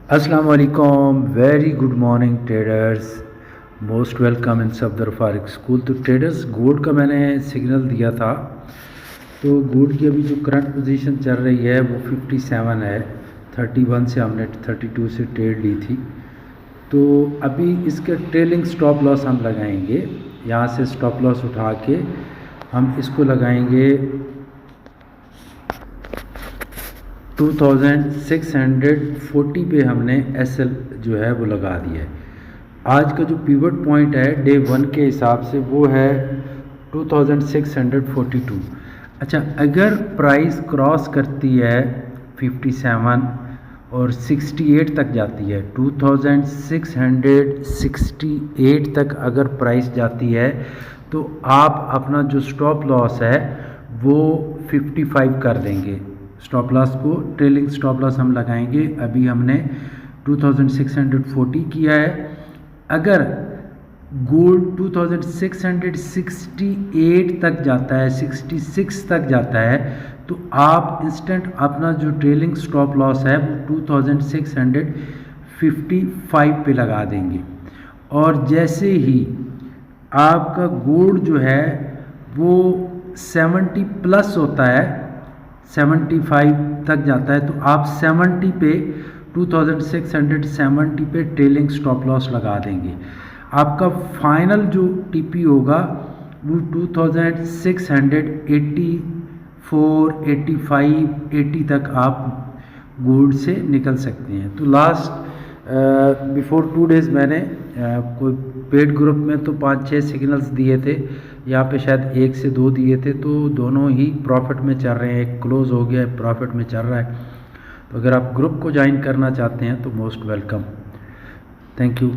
अस्सलाम वालेकुम, very good morning traders. Most welcome in Safdar Farik school. तो ट्रेडर्स, गोल्ड का मैंने सिग्नल दिया था। तो गोल्ड की अभी जो करंट पोजीशन चल रही है वो 57 है। 31 से हमने 32 से ट्रेड ली थी। तो अभी इसके ट्रेलिंग स्टॉप लॉस हम लगाएंगे। यहाँ से स्टॉप लॉस उठा के हम इसको लगाएंगे 2640 पे। हमने एसएल जो है वो लगा दिया है। आज का जो पिवट पॉइंट है डे 1 के हिसाब से वो है 2642। अच्छा, अगर प्राइस क्रॉस करती है 57 और 68 तक जाती है, 2668 तक अगर प्राइस जाती है तो आप अपना जो स्टॉप लॉस है वो 55 कर देंगे। स्टॉप लॉस को ट्रेलिंग स्टॉप लॉस हम लगाएंगे। अभी हमने 2640 किया है। अगर गोल्ड 2668 तक जाता है, 66 तक जाता है, तो आप इंस्टेंट अपना जो ट्रेलिंग स्टॉप लॉस है वो 2655 पे लगा देंगे। और जैसे ही आपका गोल्ड जो है वो 70 प्लस होता है, 75 तक जाता है, तो आप 70 पे 2670 पे ट्रेलिंग स्टॉप लॉस लगा देंगे। आपका फाइनल जो टीपी होगा वो 2684, 85, 80 तक आप गोल्ड से निकल सकते हैं। तो लास्ट बिफोर 2 डेज़ मैंने कोई पेड ग्रुप में तो 5-6 सिग्नल्स दिए थे, यहाँ पे शायद 1 से 2 दिए थे, तो दोनों ही प्रॉफिट में चल रहे हैं। एक क्लोज हो गया है, प्रॉफिट में चल रहा है। तो अगर आप ग्रुप को ज्वाइन करना चाहते हैं तो मोस्ट वेलकम। Thank you.